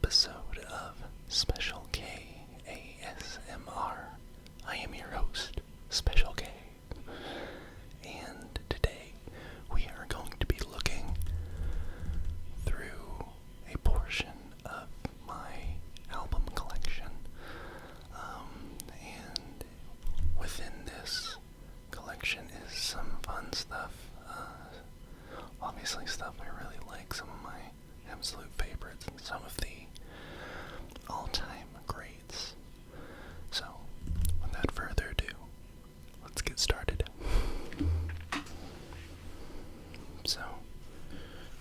episode of Special K ASMR. I am your host, Special K, and today we are going to be looking through a portion of my album collection, and within this collection is some fun stuff, obviously stuff I really like, some of my absolute favorites, and some of the all-time greats. So, without further ado, let's get started. So,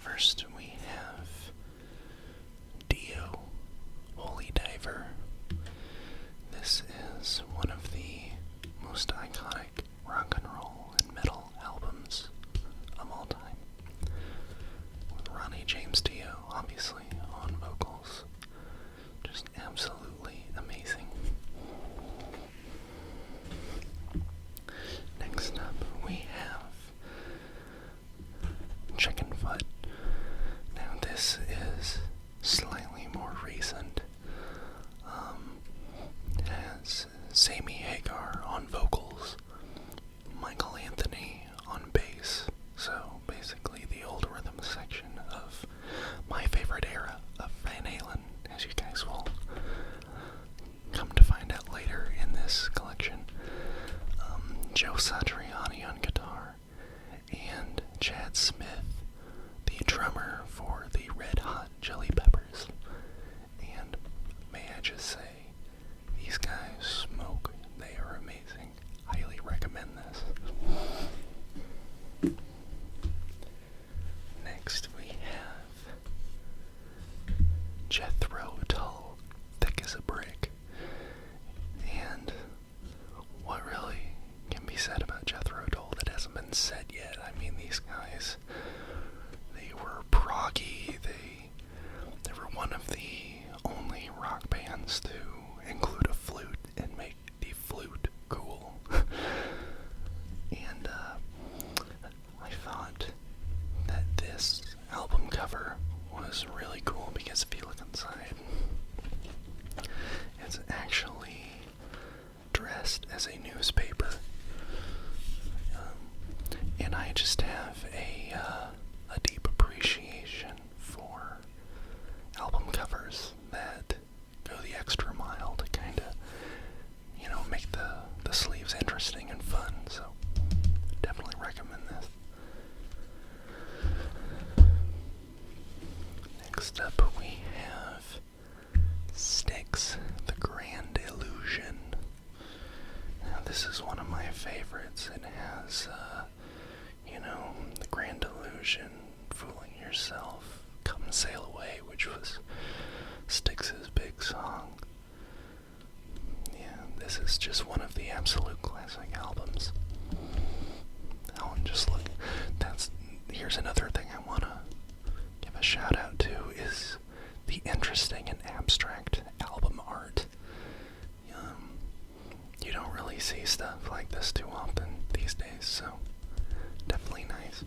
first we have Dio, Holy Diver. This is one of the most iconic rock and roll and metal albums of all time, with Ronnie James Dio obviously on vocals. Just absolutely amazing. Next up we have Chicken Foot. Now this is slightly more recent. It has Sammy Hagar on vocals, Michael Anthony on bass, so basically the old rhythm section of my favorite era of Van Halen, as you guys will come to find out later in this collection. Joe Satriani on guitar, and Chad Smith, the drummer for the Red Hot Chili Peppers. And may I just say, these guys smoke. They are amazing. Highly recommend this. Next we have Jethro Tull, Thick as a Brick. And what really can be said about Jethro Tull that hasn't been said yet? I mean, these guys, they were proggy. They were one of the only rock bands to include a flute and make the flute cool. And I thought that this album cover was really cool because if you look inside, it's actually dressed as a newspaper. And I just have a deep appreciation for album covers that go the extra mile to kind of, make the sleeves interesting and fun. So definitely recommend this. Next up we have Styx, The Grand Illusion. Now this is one of my favorites. It has, The Grand Illusion, Fooling Yourself, Come Sail Away, which was Styx's big song. Yeah, this is just one of the absolute classic albums. That one just here's another thing I want to give a shout out to is the interesting and abstract album art. You don't really see stuff like this too often these days, so definitely nice.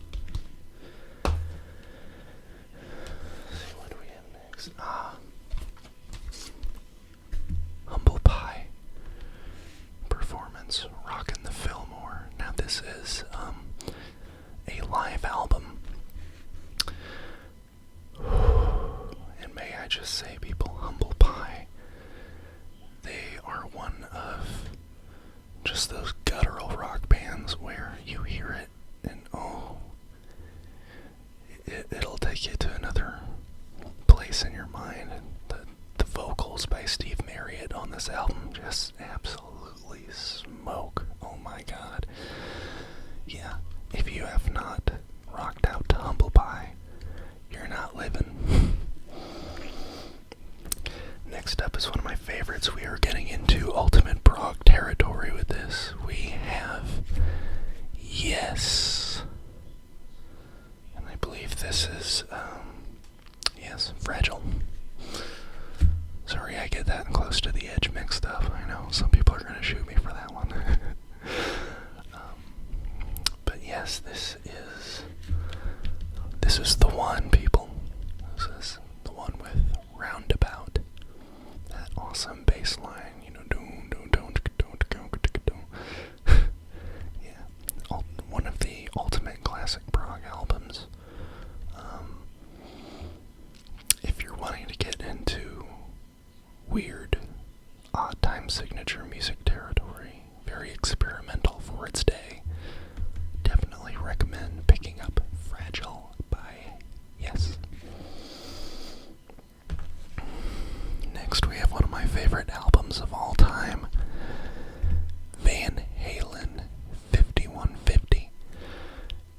Let's see, what do we have next? Humble Pie performance, Rockin' the Fillmore. Now this is a live album. And may I just say, people, Humble Pie, they are one of just those guttural rock bands where you hear it and it'll take you to another place in your mind. And the vocals by Steve Marriott on this album just absolutely smoke. Oh my god. Yeah, if you have not rocked out to Humble Pie, you're not living. Next up is one of my favorites. We are getting into ultimate prog territory with this. We have Yes. And I believe this is, yes, Fragile. Sorry, I get that close to the edge mixed up. I know some people are going to shoot me for that one. But yes, this is the one, people. This is the one with Roundabout. Lord's Day. Definitely recommend picking up Fragile by Yes. Next, we have one of my favorite albums of all time, Van Halen 5150.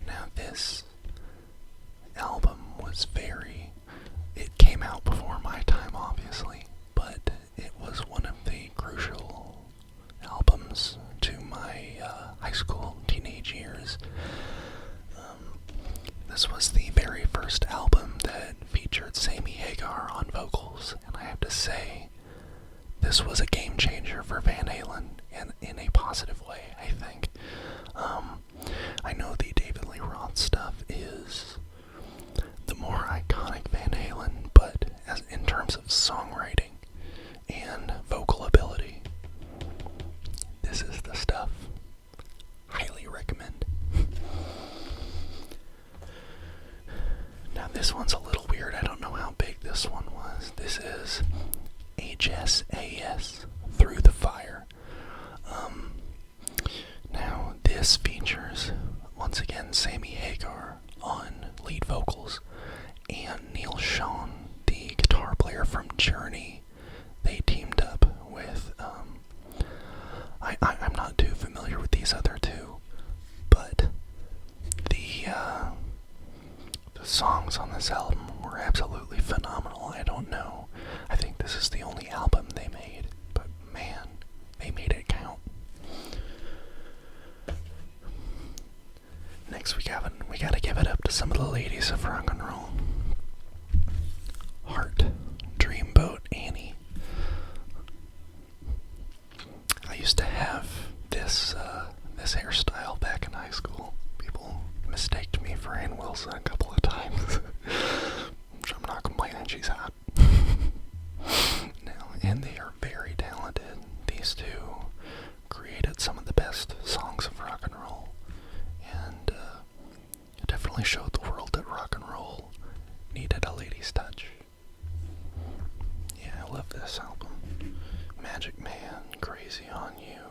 Now, this album was it came out before my time, obviously, but it was one of the crucial albums to my high school, teenage years. This was the very first album that featured Sammy Hagar on vocals, and I have to say, this was a game changer for Van Halen, and in a positive way, I think. I know the David Lee Roth stuff is the more iconic Van Halen, but in terms of songwriting and vocal ability, this is the stuff. Highly recommend. Now this one's a little weird. I don't know how big this one was. This is HSAS, Through the Fire. Now this features, once again, Sammy Hagar on lead vocals and Neil Schon, the guitar player from Journey. They teamed up with, I'm not too familiar with these other two, but the songs on this album were absolutely phenomenal. I don't know. I think this is the only album they made, but man, they made it count. Next, we gotta give it up to some of the ladies of rock and roll. Heart, Dreamboat Annie. I used to have this hairstyle back in high school. People mistaked me for Ann Wilson a couple of times. Which I'm not complaining, she's hot. Now, and they are very talented. These two created some of the best songs of rock and roll. And definitely showed the world that rock and roll needed a lady's touch. Yeah, I love this album. Magic Man, Crazy on You.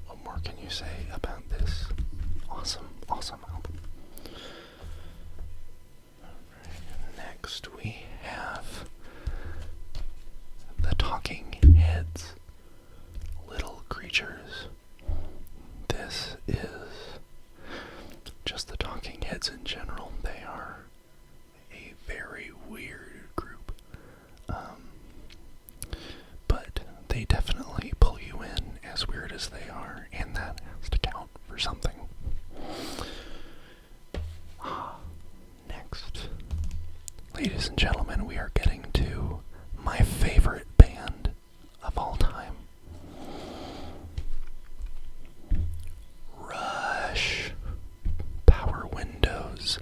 What more can you say about this awesome album? Alright, next we have the Talking Heads, Little Creatures. This is just the Talking Heads in general. They are a very weird group. But they definitely pull you in, as weird as they are, and that has to count for something. Next, ladies and gentlemen, we are getting to my favorite band of all time. Rush. Power Windows.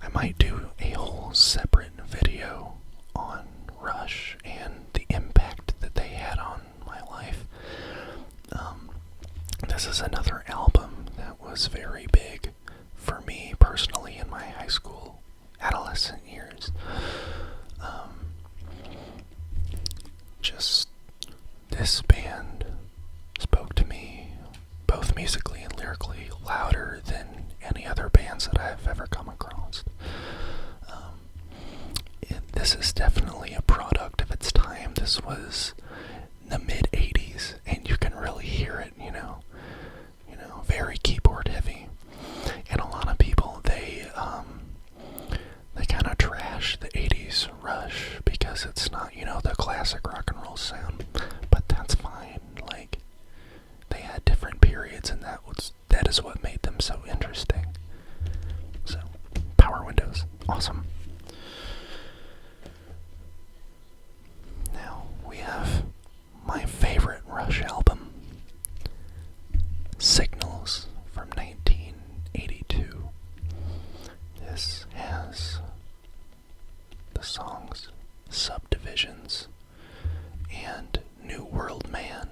I might do a whole separate video on Rush and the impact that they had on my life. This is another album that was very big for me personally in my high school, adolescent years. Just this band spoke to me, both musically and lyrically, louder than any other bands that I've ever come across. This is definitely a product of its time. This was the mid-'80s, and you can really hear it, very keyboard heavy. And a lot of people, they kind of trash the 80s Rush because it's not, the classic rock and roll sound. But that's fine. Like, they had different periods, and that is what made them so interesting. So, Power Windows, awesome. Now we have my favorite Rush album, Signals, from 1982. This has the songs Subdivisions and New World Man.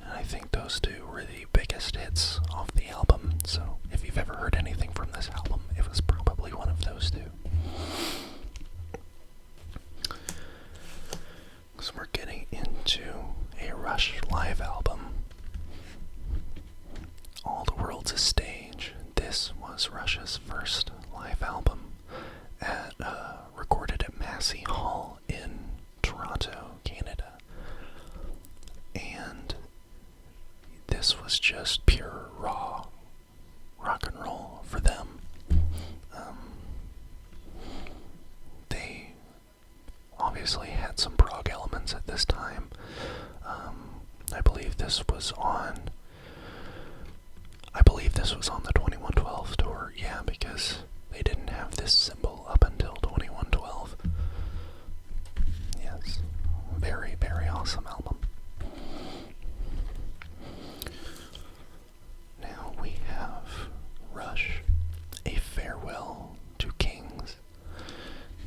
And I think those two were the biggest hits off the album. So if you've ever heard anything from this album, it was probably one of those two. So we're getting into a Rush live album. was Rush's first live album recorded at Massey Hall in Toronto, Canada. And this was just pure, raw rock and roll for them. They obviously had some prog elements at this time. I believe this was on the 2112 tour, yeah, because they didn't have this symbol up until 2112. Yes, very, very awesome album. Now we have Rush, A Farewell to Kings.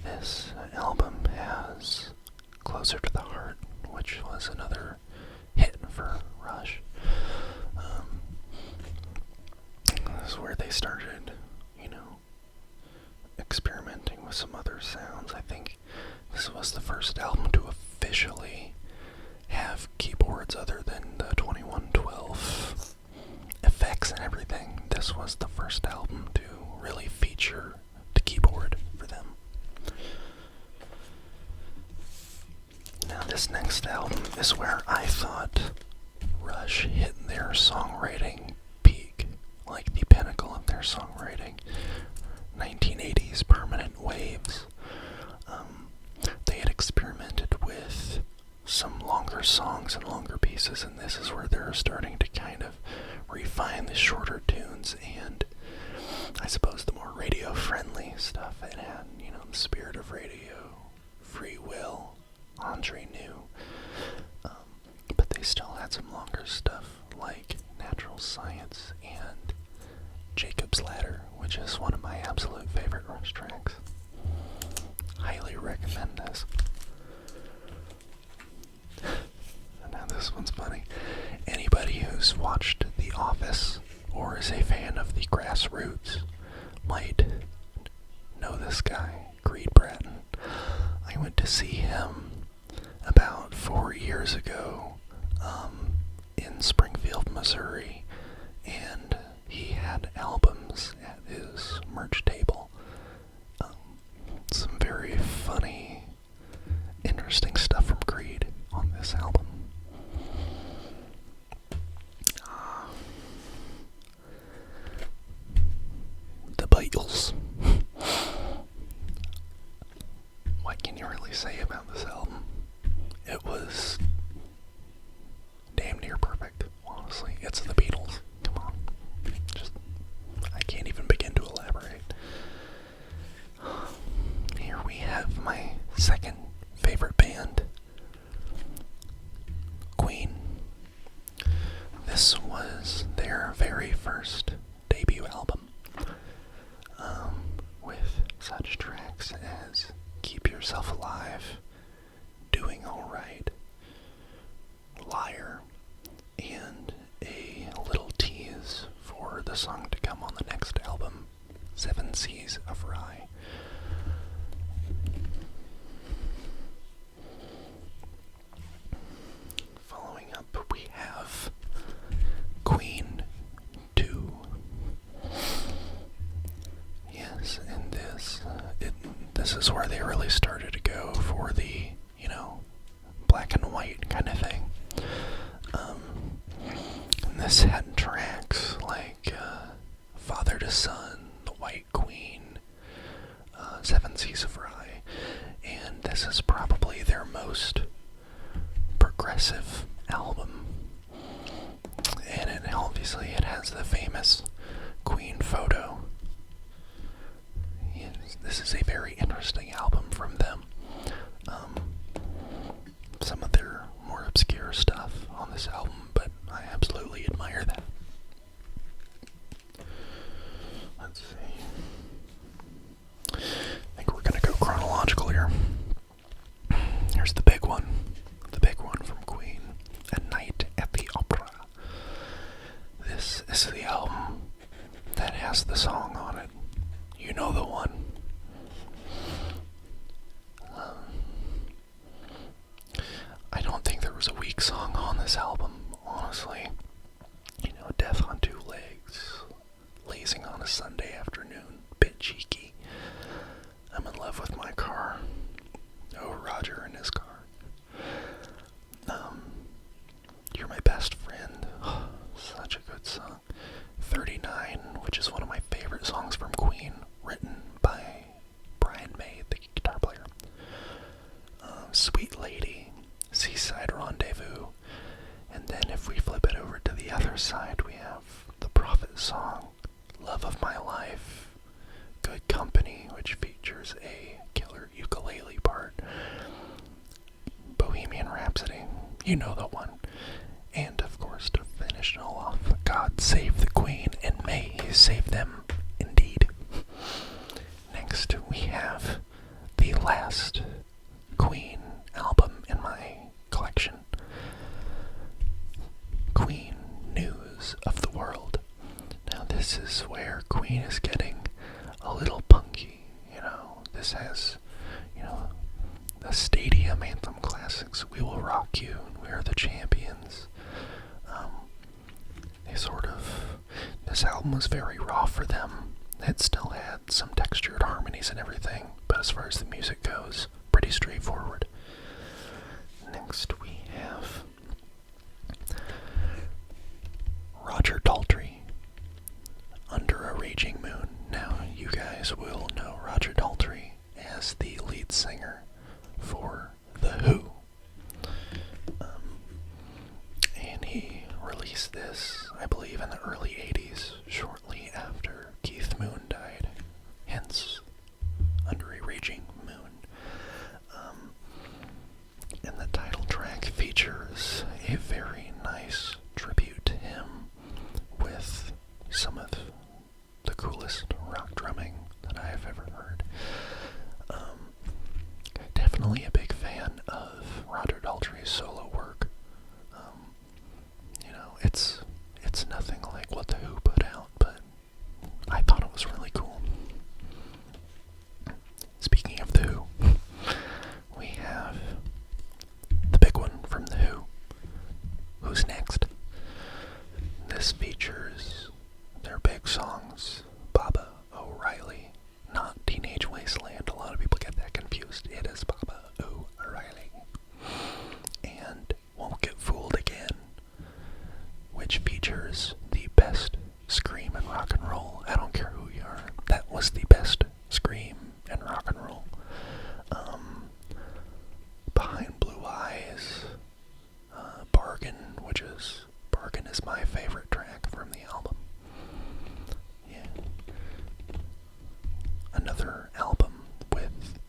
This album has Closer to the Heart, which was another hit for Rush. This is where they started, experimenting with some other sounds. I think this was the first album to officially have keyboards other than the 2112 effects and everything. This was the first album to really feature the keyboard for them. Now this next album is where I thought Rush hit their songwriting peak, like the pinnacle of their songwriting. 1980s Permanent Waves. They had experimented with some longer songs and longer pieces, and this is where they're starting to kind of refine the shorter tunes and I suppose the more radio-friendly stuff. It had, the Spirit of Radio, Free Will, Andre New, but they still had some longer stuff like Natural Science and Jacob's Ladder, which is one of my absolute favorite Rush tracks. Highly recommend this. Now this one's funny. Anybody who's watched The Office or is a fan of the Grassroots might know this guy, Creed Bratton. I went to see him about 4 years ago in Springfield, Missouri, and he had albums at his merch table. Some very funny, interesting stuff from Creed on this album. The Beatles. What can you really say about this album? It was damn near perfect, honestly. It's the Beatles. Come on. I can't even begin to elaborate. Here we have my second favorite band, Queen. This was their very first debut album, with such tracks as Keep Yourself Alive, Doing Alright, Liar, and a little tease for the song to come on the next album, 7 Seas of Rye. Following up, we have Queen 2. Yes, and this is where they really started to go for the, black and white kind of thing. And this had tracks like Father to Son, The White Queen, 7 Seas of Rye, and this is probably their most progressive album. And obviously it has the famous Queen photo. Yes, this is a very interesting album from them. Some of their more obscure stuff on this album, but I absolutely admire that. Let's see. I think we're going to go chronological here. Here's the big one. The big one from Queen. A Night at the Opera. This is the album that has the song on it. You know the one. I don't think there was a weak song on this album, honestly. Death on Two Legs, Lazing on a Sunday Afternoon. features a killer ukulele part. Bohemian Rhapsody, you know the one. And of course, to finish it all off, God Save the Queen, and may He save them indeed. Next, we have the last Queen album in my collection, Queen News of the World. Now this is where Queen is getting a little punky, This has, the stadium anthem classics, We Will Rock You, and We Are the Champions. This album was very raw for them. It still had some textured harmonies and everything, but as far as the music goes, pretty straightforward. Next we have Roger Daltrey, Under a Raging Moon. Now, you guys will know Roger Daltrey as the lead singer for The Who. And he released this, I believe, in the early 80s, shortly after Keith Moon died. Hence, Under a Raging Moon. And the title track features a very nice tribute to him with some of the coolest rock drumming that I have ever heard. Definitely a big fan of Roger Daltrey's solo work. It's nothing like what The Who put out, but I thought it was really cool. Speaking of The Who, we have the big one from The Who. Who's next? This features their big songs, Baba O'Reilly, not Teenage Wasteland. A lot of people get that confused. It is Baba O'Reilly. And Won't Get Fooled Again, which features the best scream in rock and roll. I don't care who you are. That was the best scream in rock and roll. Behind Blue Eyes, Bargain is my favorite track from the album. Yeah. Another album with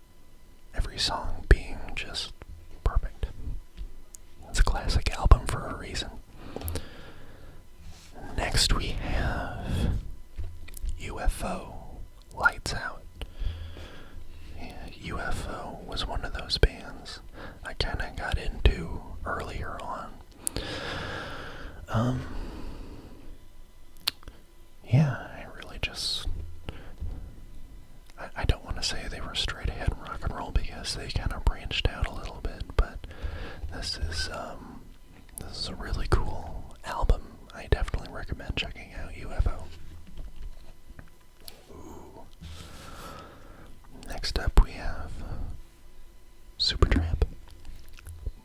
every song being just perfect. It's a classic album for a reason. Next we have UFO, Lights Out. Yeah, UFO was one of those bands I kind of got into earlier on. I really just, I don't want to say they were straight ahead rock and roll because they kind of branched out a little bit, but this is a really cool album. I definitely recommend checking out UFO. Ooh. Next up we have Supertramp,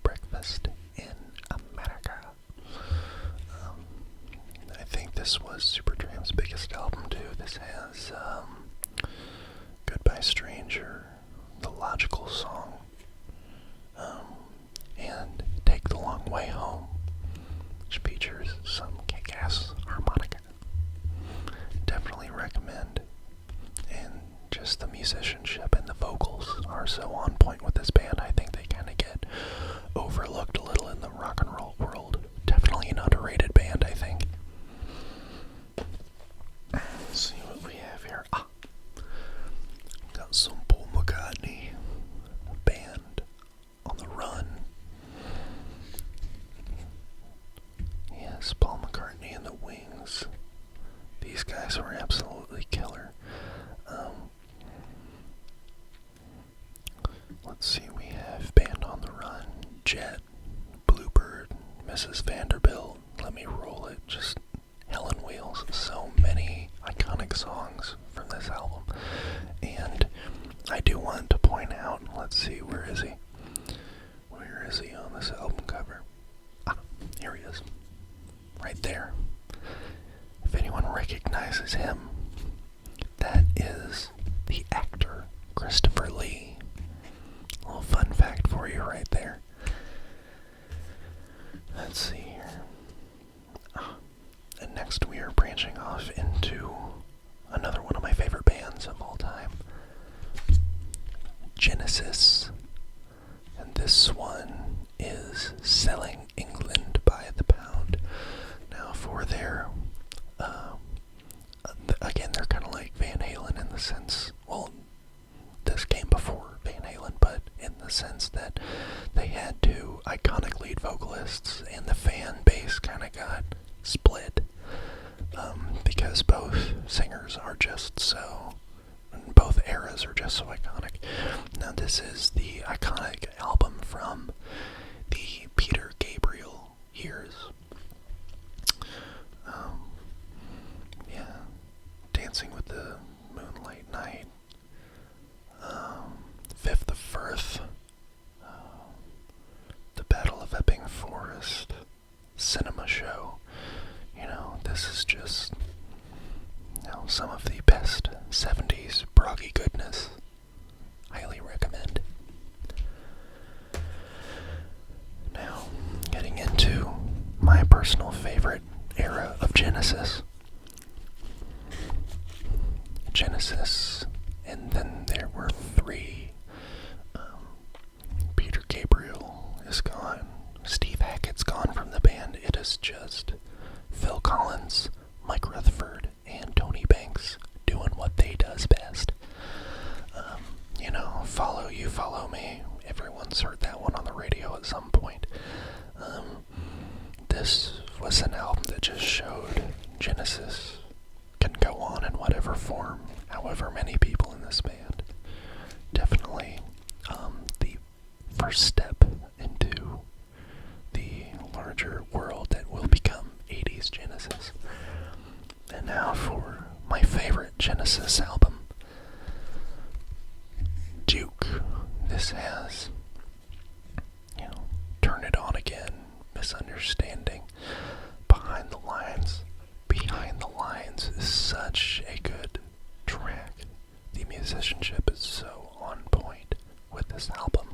Breakfast in America. I think this was Supertramp's biggest album too. This has Goodbye Stranger, The Logical Song, and Take the Long Way Home, which features some kick-ass harmonica. Definitely recommend. And just the musicianship and the vocals are so on point with this band. I think they kind of get overlooked a little in the rock and roll world. Definitely an underrated band, I think. Let's see what we have here. Got some Paul McCartney, Band on the Run. Yes, Paul McCartney and the Wings. These guys were absolutely killer. Let's see, we have Band on the Run, Jet, Bluebird, Mrs. Vanderbilt, Let Me Roll It, just hell on wheels. So many iconic songs from this album. And I do want to point out, let's see, where is he? Where is he on this album cover? Here he is. Right there. If anyone recognizes him, that is the actor Christopher Lee. A little fun fact for you right there. Let's see here. And next we are branching off into another one of my favorite bands of all time. Genesis, and this one is Selling England by the Pound. Now, for their, again, they're kind of like Van Halen in the sense, well, this came before Van Halen, but in the sense that they had two iconic lead vocalists, and the fan base kind of got split, because both singers are just so, both eras are just so iconic. Now, this is the iconic album from the Peter Gabriel years. Yeah, Dancing with the Moonlight Night, Fifth of Firth, The Battle of Epping Forest, Cinema Show. You know, this is just, you know, some of the best 70s proggy goodness. Highly recommend. Now, getting into my personal favorite era of Genesis. And then there were three. Peter Gabriel is gone. Steve Hackett's gone from the band. It is just Phil Collins, Mike Rutherford, and Tony Banks doing what they does best. You know, follow you, follow me. Everyone's heard that one on the radio at some point. This was an album that just showed Genesis can go on in whatever form, however many people in this band. Definitely the first step into the larger world that will become 80s Genesis. And now for my favorite Genesis album, Duke. This has, you know, Turn It On Again, Misunderstanding, Behind the Lines. Behind the Lines is such a good track. The musicianship is so on point with this album.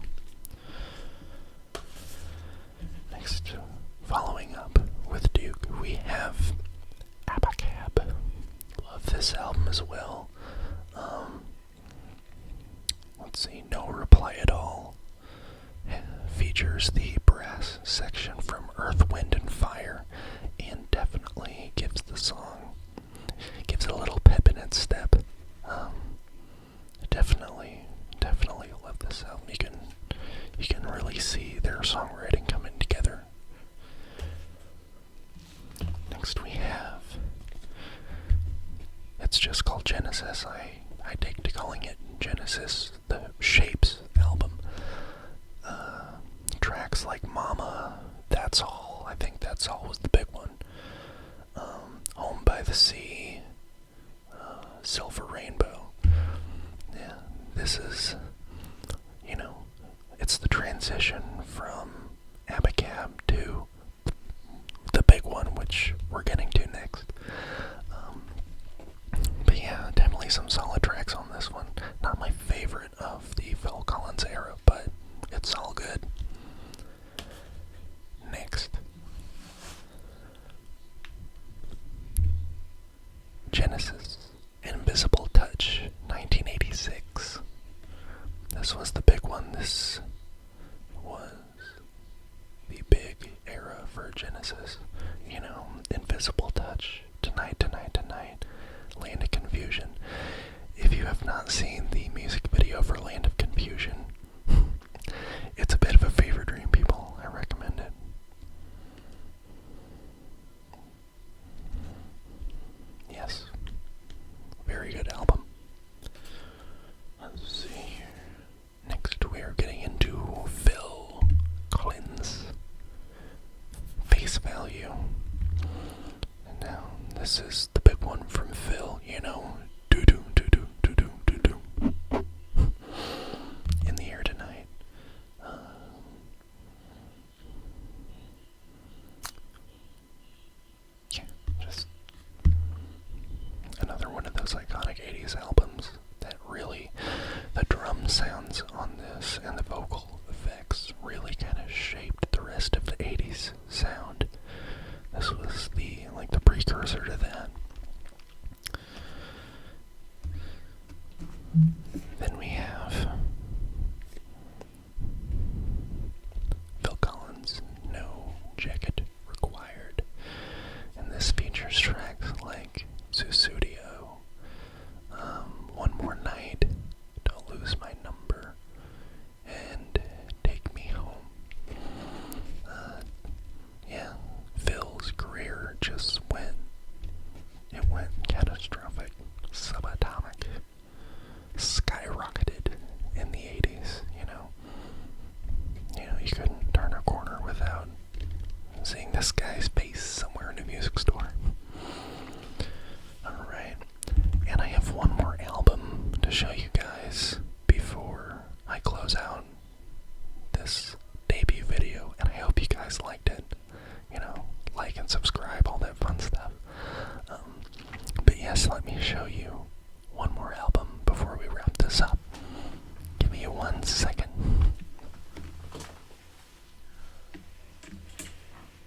Next, following up with Duke, we have Abacab. Love this album as well. Let's see, No Reply at All features the brass section from Earth, Wind, and Fire, and definitely gives the song, gives it a little pep in its step. Definitely love this album. You can really see their songwriting coming together. Next we have, it's just called Genesis. I take to calling it Genesis, the Shapes album. Tracks like Mama, That's All, I think That's All was the big one. Home by the Sea, Silver Rainbow. Yeah, this is, you know, it's the transition from Abacab to the big one, which we're getting to next. But yeah, definitely some solid tracks on this one. Not my favorite of the Phil Collins era, but it's all good. Next, Genesis, Invisible Touch, 1986. This was the big one. This was the big era for Genesis. You know, Invisible Touch, Tonight, Tonight, Tonight, Land of Confusion. If you have not seen the music video for Land of Confusion, it's a bit of a fever dream, people. I recommend it. Yes. Very good album. Let's see here. Next we are getting into Phil Collins, Face Value. And now this is the big one from Phil, you know, doo-doo, doo-doo, doo-doo, doo-doo. In the Air Tonight. Yeah, just another one of those iconic 80s albums that really, the drum sounds on this and the vocal effects really kind of shaped the rest of the 80s sound. This was the precursor to that. just let me show you one more album before we wrap this up. Give me 1 second.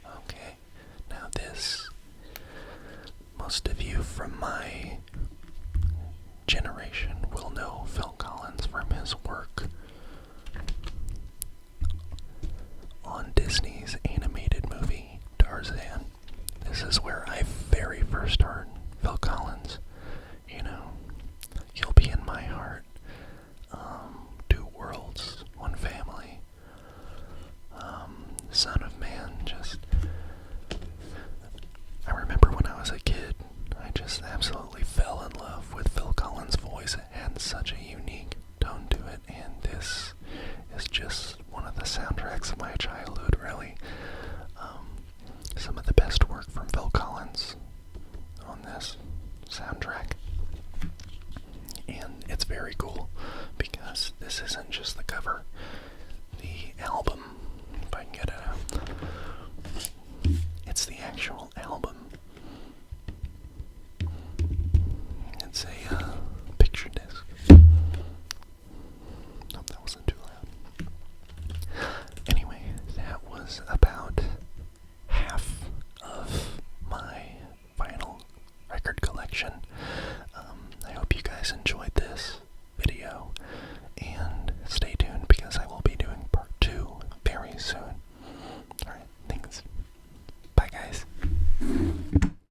Okay, now this, most of you from my generation will know Phil Collins from his work on Disney's animated movie Tarzan. This is where I very first heard Phil Collins. You know, You'll Be in My Heart, Two Worlds, One Family, Son of Man. I remember when I was a kid, I just absolutely fell in love with Phil Collins' voice. It had such a unique tone to it, and this is just one of the soundtracks of my childhood, really. Some of the best work from Phil Collins on this soundtrack. And it's very cool because this isn't just the cover. The album, if I can get it out, it's the actual album. It's a picture disc. Hope that wasn't too loud. Anyway, that was about half of my vinyl record collection. I hope you guys enjoyed